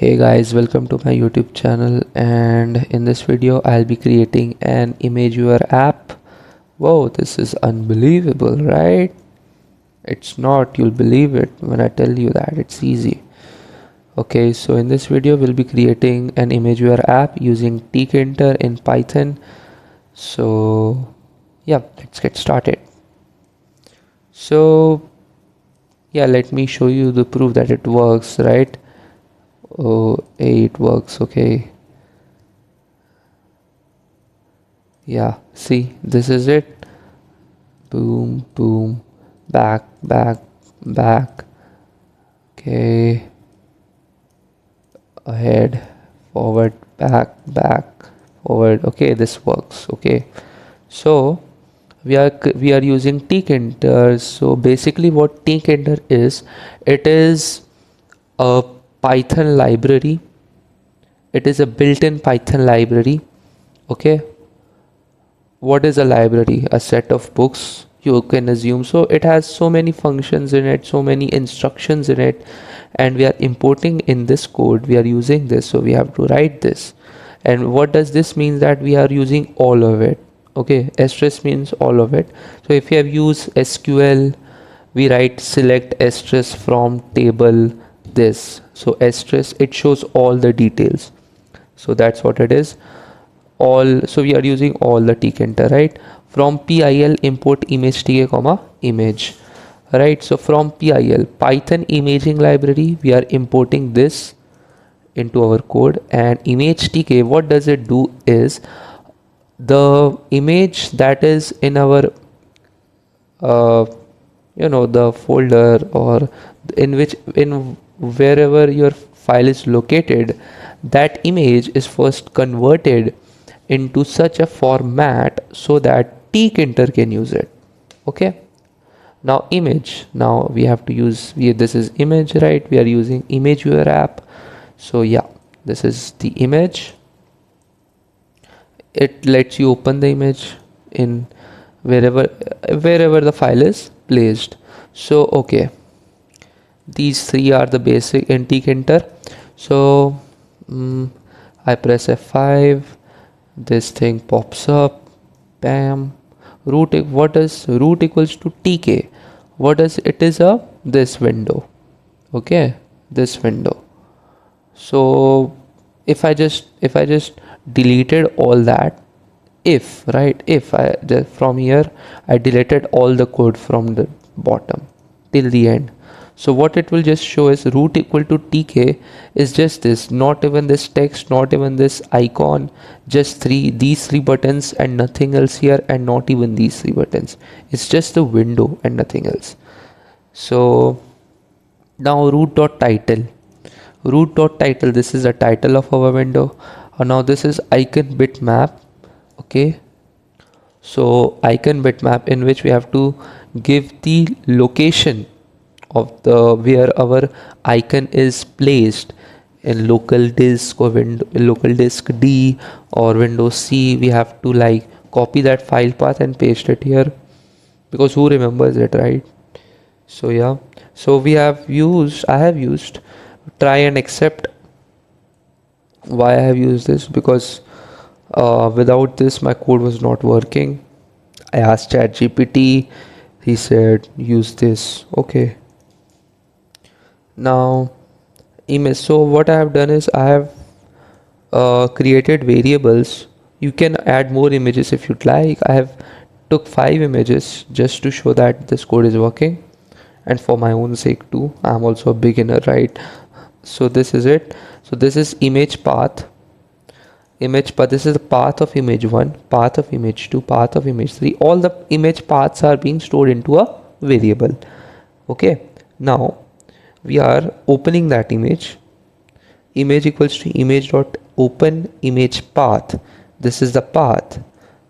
Hey guys, welcome to my YouTube channel, and in this video I'll be creating an ImageViewer app. Whoa, this is unbelievable, right? It's not, you'll believe it when I tell you that it's easy. Okay, so in this video we'll be creating an ImageViewer app using tkinter in Python. So yeah, let's get started. So yeah, let me show you the proof that it works, right? Oh, hey, it works. Okay, yeah, see, this is it. Boom, boom, back, back, back. Okay, ahead, forward, back, back, forward. Okay, this works. Okay, so we are using tkinter. So basically what tkinter is, it is a Python library. It is a built-in Python library. Okay, what is a library? A set of books, you can assume. So it has so many functions in it, so many instructions in it, and we are importing in this code. We are using this, so we have to write this. And what does this mean? That we are using all of it. Okay, stress means all of it. So if you have used SQL, we write select stress from table this. So stress, it shows all the details. So that's what it is. All, so we are using all the tkinter, right? From pil import image tk comma image, right? So from pil Python imaging library, we are importing this into our code. And image tk, what does it do is, the image that is in our uh, the folder, or in wherever your file is located, that image is first converted into such a format so that tkinter can use it. Okay, now image, now we have to use, this is image, right? We are using ImageViewer app. So yeah, this is the image. It lets you open the image in wherever the file is placed. So okay, these three are the basic in tkinter. So I press F5, this thing pops up, bam. Root, what is root equals to tk? What is it? Is a this window. Okay, this window. So if I just deleted all that, if, right, if I from here I deleted all the code from the bottom till the end, so what it will just show is root equal to tk is just this, not even this text, not even this icon, just these three buttons and nothing else here, and not even these three buttons. It's just the window and nothing else. So now root.title, this is the title of our window. Now this is icon bitmap. Okay, so icon bitmap, in which we have to give the location of the where our icon is placed in local disk or local disk D or Windows C. We have to like copy that file path and paste it here, because who remembers it, right? So yeah, so I have used try and accept. Why I have used this? Because without this my code was not working. I asked ChatGPT, he said use this. Okay, now image. So what I have done is I have created variables. You can add more images if you'd like. I have took 5 images just to show that this code is working, and for my own sake too. I'm also a beginner, right? So this is it. So this is image path. This is the path of image 1, path of image 2, path of image 3. All the image paths are being stored into a variable. Okay, now we are opening that image equals to image dot open image path. This is the path.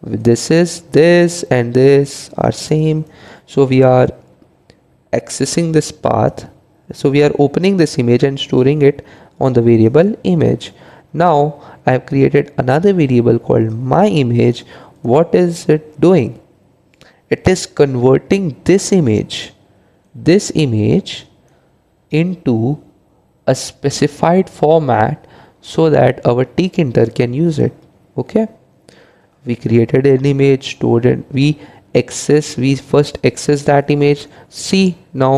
This is this and this are same, so we are accessing this path. So we are opening this image and storing it on the variable image. Now I have created another variable called my image. What is it doing? It is converting this image into a specified format so that our tkinter can use it. Okay, we created an image, stored it, we first access that image. See, now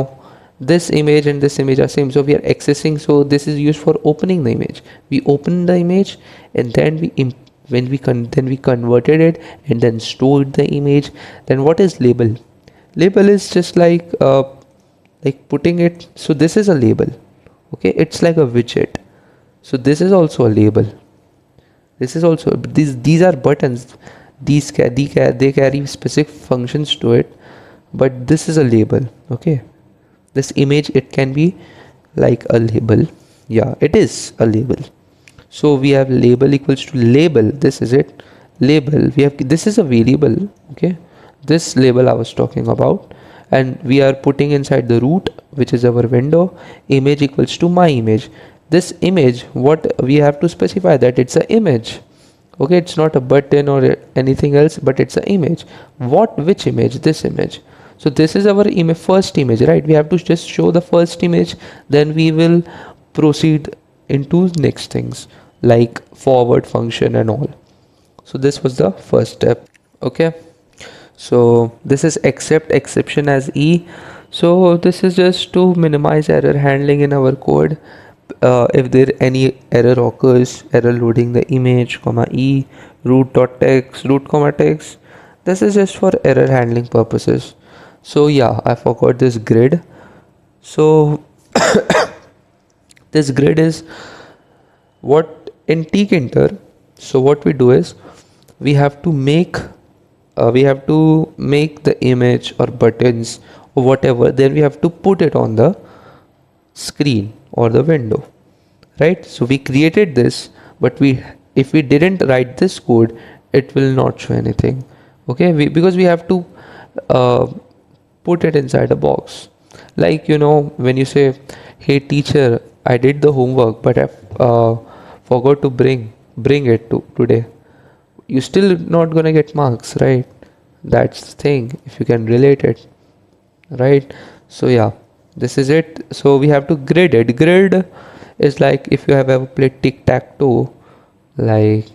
this image and this image are same, so we are accessing, so this is used for opening the image. We open the image and then then we converted it and then stored the image. Then what is label? Label is just like putting it, so this is a label. Okay, it's like a widget, so this is also a label. This is also, these are buttons. They carry specific functions to it, but this is a label. Okay, this image, it can be like a label. Yeah, it is a label. So we have label equals to label, this is it, label. We have, this is a variable. Okay, this label I was talking about, and we are putting inside the root, which is our window. Image equals to my image. This image, what we have to specify, that it's an image. Okay, it's not a button or anything else, but it's an image. Which image? This image. So this is our first image, right? We have to just show the first image, then we will proceed into next things like forward function and all. So this was the first step. Okay, so this is accept exception as E. So this is just to minimize error handling in our code. If there any error occurs, error loading the image, comma E, root.text, root comma text, this is just for error handling purposes. So yeah, I forgot this grid. So this grid is what in tkinter. So what we do is we have to make the image or buttons or whatever, then we have to put it on the screen or the window, right? So we created this, but if we didn't write this code, it will not show anything. Okay, because we have to uh, put it inside a box. Like, when you say, hey teacher, I did the homework, but I forgot to bring it to today, you still not gonna get marks, right? That's the thing, if you can relate it, right? So yeah, this is it. So we have to grid it. Grid is like, if you have ever played tic-tac-toe, like,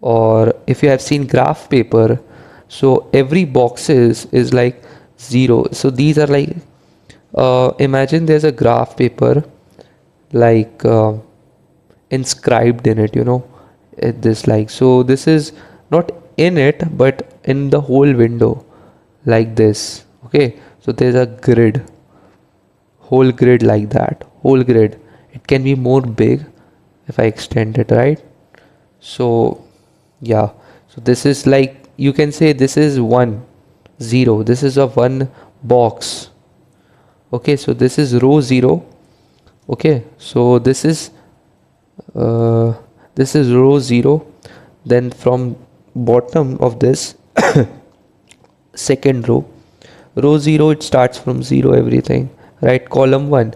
or if you have seen graph paper, so every boxes is like zero. So these are like, imagine there's a graph paper like inscribed in it, this, like, so this is not in it but in the whole window, like this. Okay, so there's a grid, whole grid, like that, whole grid. It can be more big if I extend it, right? So yeah, so this is like, you can say this is 1 0, this is a one box. Okay, so this is row 0. Okay, so uh, this is row 0. Then from bottom of this second row 0, it starts from 0 everything, right? Column 1,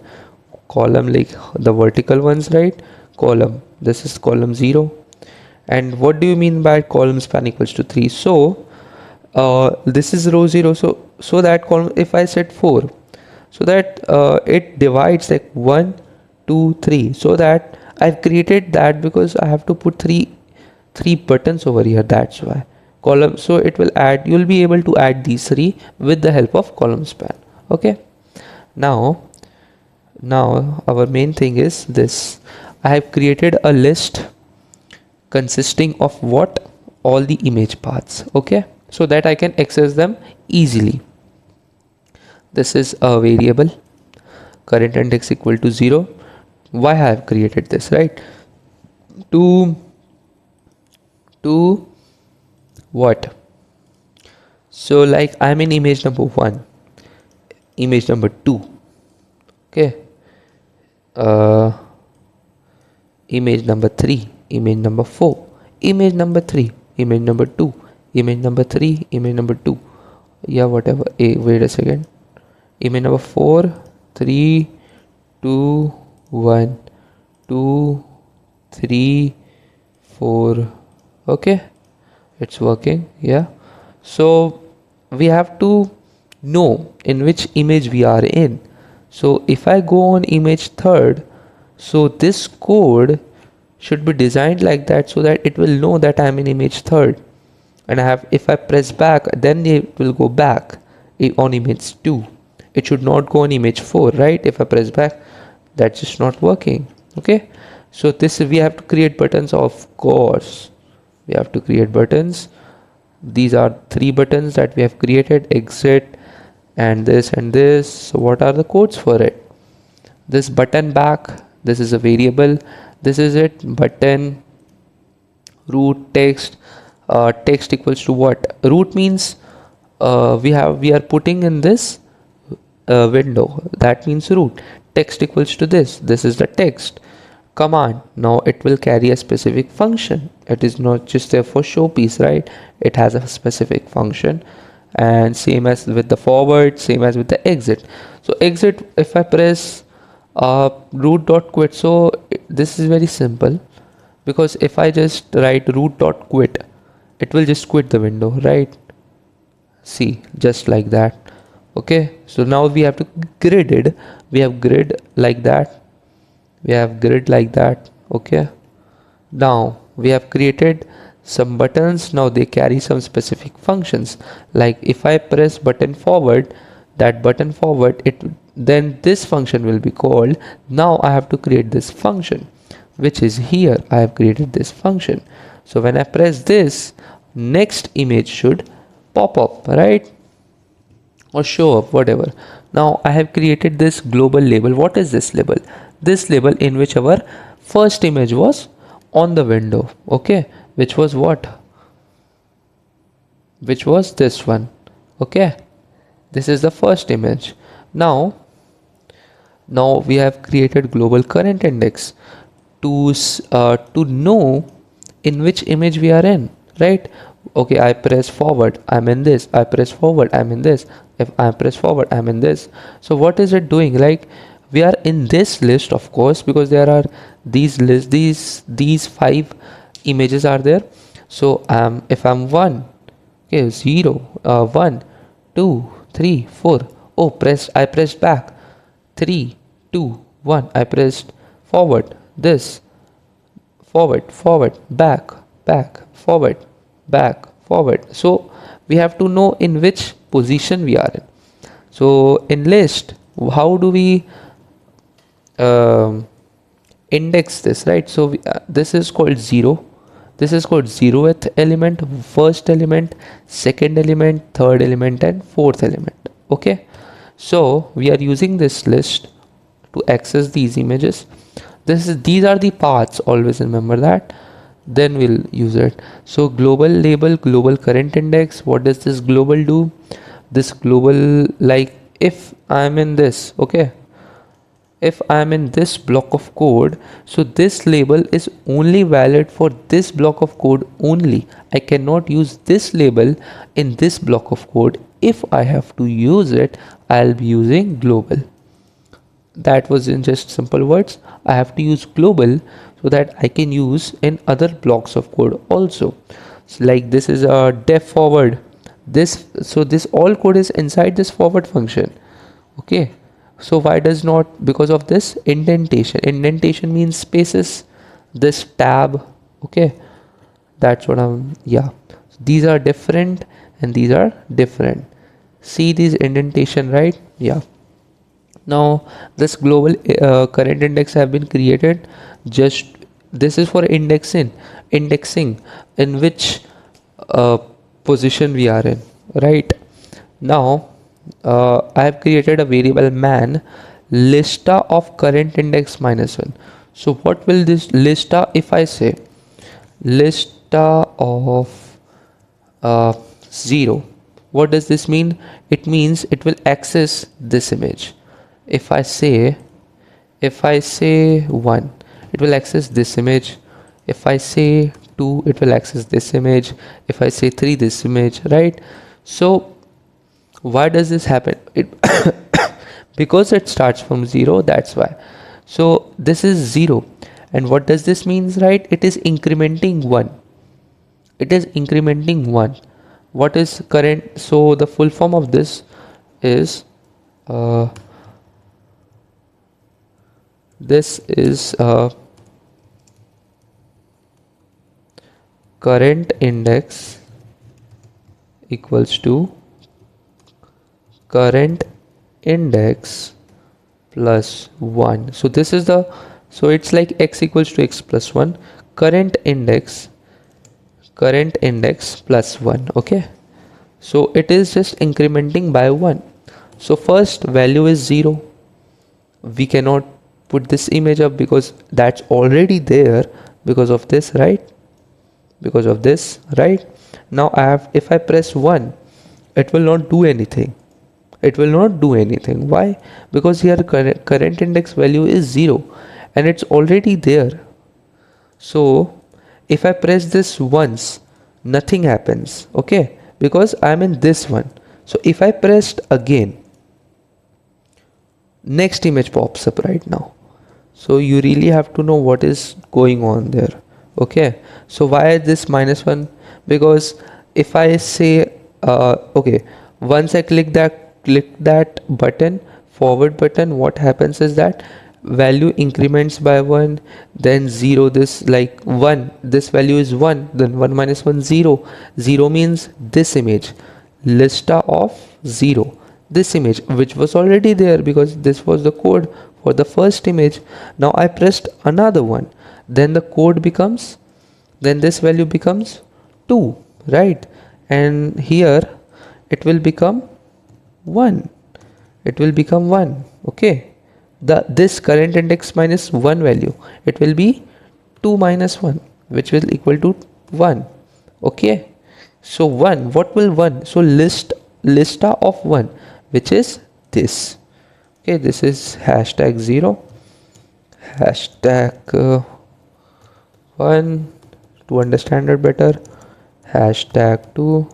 column like the vertical ones, right? Column, this is column 0. And what do you mean by column span equals to 3? So this is row 0, so that column, if I set 4, so that it divides like 1 2 3, so that I've created that because I have to put three buttons over here, that's why column. So it will add, you'll be able to add these three with the help of column span. Okay, now our main thing is this. I have created a list consisting of what? All the image paths. Okay, so that I can access them easily. This is a variable, current index equal to 0. Why I have created this, right? To what? So like, I'm in image number 1, image number 2. Okay, image number 3, image number 4, image number 3, image number 2, image number 3, image number 2. Yeah, whatever. Wait a second. Image number 4, 3, 2, 1, 2, 3, 4. Okay, it's working. Yeah, so we have to know in which image we are in. So if I go on image third, so this code should be designed like that so that it will know that I'm in image third. And I have, if I press back, then it will go back on image 2. It should not go on image 4, right? If I press back, that's just not working. Okay, so this we have to create buttons. Of course we have to create buttons. These are 3 buttons that we have created: exit and this and this. So what are the codes for it? This button back, this is a variable, this is it. Button root text, text equals to what? Root means we are putting in this window, that means root. Text equals to this is the text. Command, now it will carry a specific function. It is not just there for showpiece, right? It has a specific function. And same as with the forward, same as with the exit. So exit, if I press root dot quit, so this is very simple, because if I just write root dot quit, it will just quit the window, right? See, just like that. Okay, so now we have to gridded, we have grid like that, we have grid like that. Okay, now we have created some buttons. Now they carry some specific functions, like if I press button forward, that button forward, it then this function will be called. Now I have to create this function, which is here. I have created this function. So when I press this, next image should pop up, right? Or show up, whatever. Now I have created this global label. What is this label? This label in which our first image was on the window. Okay, which was what? Which was this one. Okay, this is the first image. Now we have created global current index to know in which image we are in, right? Okay, I press forward, I'm in this. I press forward, I'm in this. If I press forward, I'm in this. So what is it doing? Like, we are in this list, of course, because there are these lists, these 5 images are there. So if I'm 1, okay, 0, 1, 2, 3, 4. Oh, I pressed back. 3, 2, 1. I pressed forward, this, forward, back, forward, back, forward. So we have to know in which position we are in. So in list, how do we index this, right? So this is called 0. This is called 0th element, first element, second element, third element, and fourth element. Okay, so we are using this list to access these images. These are the paths, always remember that. Then we'll use it. So global label, global current index. What does this global do? This global, like if I'm in this, okay, if I'm in this block of code, so this label is only valid for this block of code only. I cannot use this label in this block of code. If I have to use it, I'll be using global. That was in just simple words. I have to use global so that I can use in other blocks of code also. So like this is a def forward. So this all code is inside this forward function. Okay, so why does not? Because of this indentation means spaces, this tab. Okay, that's what yeah, these are different and these are different. See these indentation, right? Yeah. Now this global current index have been created. Just this is for indexing in which uh, position we are in, right? Now I have created a variable man lista of current index -1. So what will this lista, if I say lista of 0, what does this mean? It means it will access this image. If I say 1, it will access this image. If I say 2, it will access this image. If I say 3, this image, right? So why does this happen? Because it starts from 0, that's why. So this is 0, and what does this means, right? It is incrementing 1. It is incrementing 1. What is current? So the full form of this is this is current index equals to current index plus 1. So this is the, so it's like x equals to x plus 1, current index plus 1. Okay, so it is just incrementing by 1. So first value is 0. We cannot put this image up because that's already there because of this, right? Because of this, right? Now I have, if I press 1, it will not do anything. It will not do anything. Why? Because here current index value is 0 and it's already there. So if I press this once, nothing happens. Okay, because I'm in this one. So if I pressed again, next image pops up right now. So you really have to know what is going on there. Okay, so why this -1? Because if I say okay, once I click that button, forward button, what happens is that value increments by 1, then 0, this like 1, this value is 1, then 1 minus 1, 0. 0 means this image, lista of 0, this image which was already there because this was the code for the first image. Now I pressed another one, then the code becomes, then this value becomes 2, right? And here it will become 1, it will become 1. Okay, this current index minus 1 value, it will be 2 minus 1, which will equal to 1. Okay, so 1, what will 1? So lista of 1, which is this. Okay, this is hashtag 0, hashtag 1 to understand it better, hashtag 2,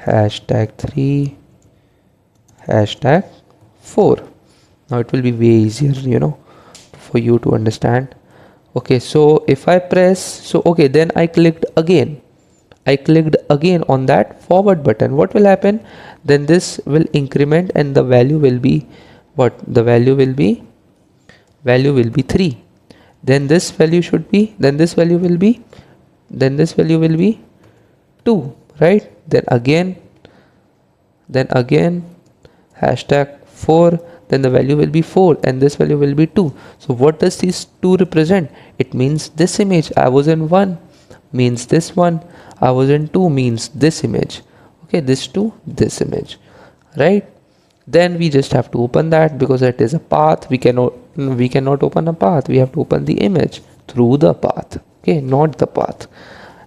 hashtag 3, hashtag 4. Now it will be way easier, for you to understand. Okay, so if I press, so okay, then I clicked again on that forward button. What will happen? Then this will increment and the value will be what? The value will be 3. Then this value should be, then this value will be 2, right? Then again hashtag 4, then the value will be 4 and this value will be 2. So what does these 2 represent? It means this image. I was in 1 means this one, I was in 2 means this image. Okay, this 2, this image, right? Then we just have to open that because it is a path. We cannot open a path, we have to open the image through the path. Okay, not the path.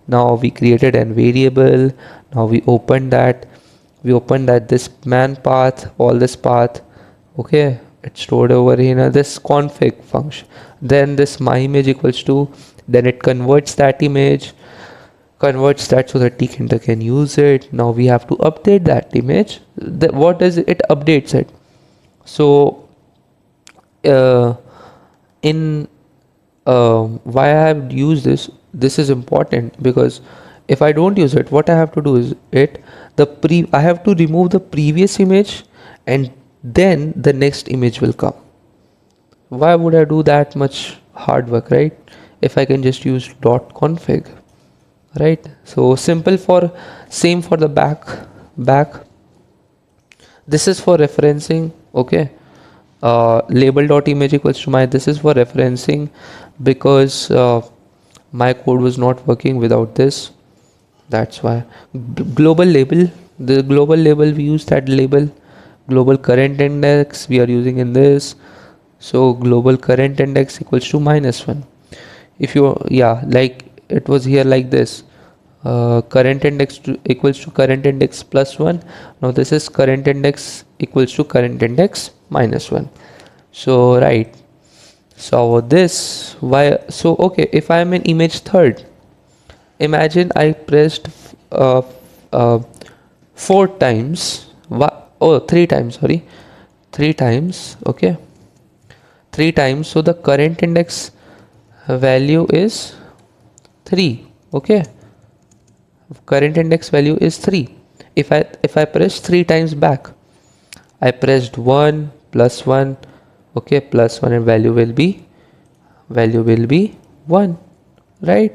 Now we created a variable. Now we opened that this man path, all this path. Okay, it's stored over in this config function. Then this my image equals to, then it converts that so that Tkinter can use it. Now we have to update that image. What does it updates it? So in why I have used this is important because if I don't use it, what I have to do is I have to remove the previous image and then the next image will come. Why would I do that much hard work, right? If I can just use .config, right? So simple, same for the back. This is for referencing. Okay, label.image equals to my, this is for referencing because my code was not working without this. That's why global label, the global label, we use that label. Global current index we are using in this. So global current index equals to -1. If you, like it was here like this, current index equals to current index plus 1. Now this is current index equals to current index -1. So right, so this, why? So okay, if I am in image third, imagine I pressed 4 times, 3 times, sorry, 3 times. Okay, 3 times. So the current index value is 3. Okay, current index value is 3. If I press 3 times back, I pressed 1 plus 1, Okay, plus 1 and value will be 1, right?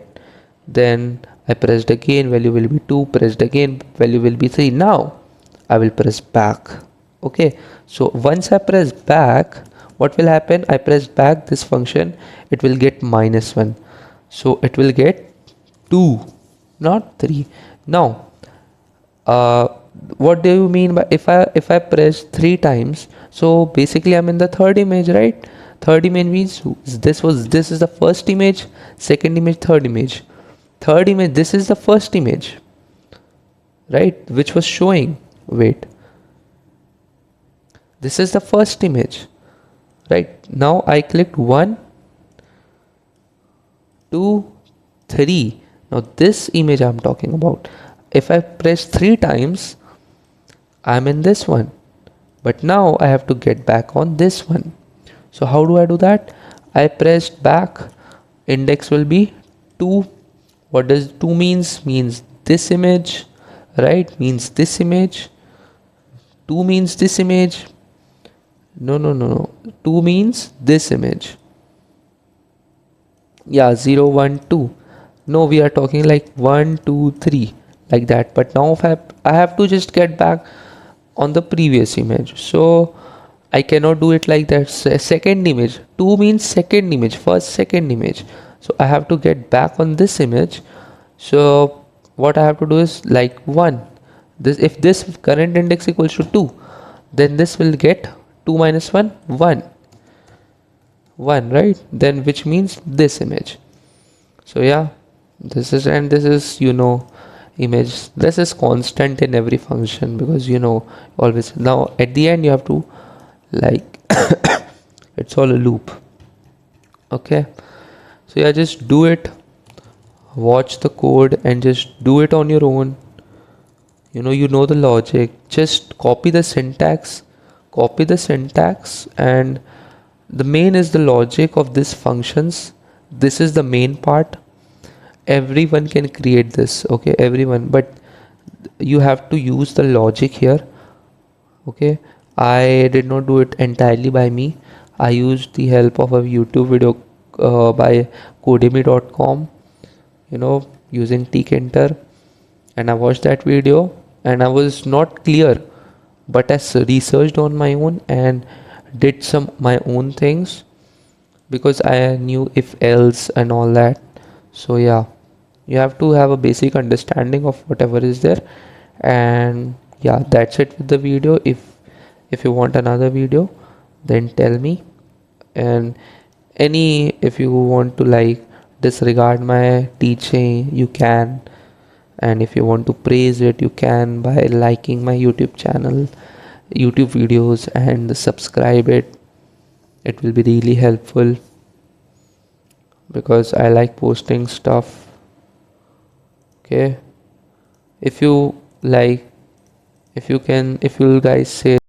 Then I pressed again, value will be 2, pressed again, value will be 3. Now I will press back. Okay, so once I press back, what will happen? I press back this function, it will get -1. So it will get 2, not 3. Now, uh, what do you mean by if I press 3 times? So basically I'm in the third image, right? Third image means this is the first image, second image, third image. Third image, this is the first image, right? Which was showing. Wait, this is the first image, right? Now I clicked 1, 2, 3. Now this image I'm talking about. If I press 3 times, I'm in this one. But now I have to get back on this one. So how do I do that? I pressed back. Index will be 2. What does 2 means? Means this image, right? Means this image. 2 means this image. No. 2 means this image. Yeah, 0, 1, 2. No, we are talking like 1, 2, 3, like that. But now if I have to just get back on the previous image. So I cannot do it like that. Second image. 2 means second image. First, second image. So I have to get back on this image. So what I have to do is like 1. This, if this current index equals to 2, then this will get 2 minus 1, 1. 1, right? Then which means this image. So yeah, this is, and this is, image. This is constant in every function because always. Now at the end you have to like it's all a loop. Okay, so yeah, just do it, watch the code and just do it on your own. You know the logic, just copy the syntax, and the main is the logic of these functions. This is the main part. Everyone can create this, okay, everyone, but you have to use the logic here. Okay, I did not do it entirely by me. I used the help of a YouTube video by codemy.com, using tkinter, and I watched that video and I was not clear, but I researched on my own and did some my own things because I knew if else and all that. So yeah, you have to have a basic understanding of whatever is there. And yeah, that's it with the video. If you want another video, then tell me. And if you want to like disregard my teaching, you can. And if you want to praise it, you can by liking my YouTube channel, YouTube videos, and subscribe it. It will be really helpful because I like posting stuff. Okay, if you like, if you guys say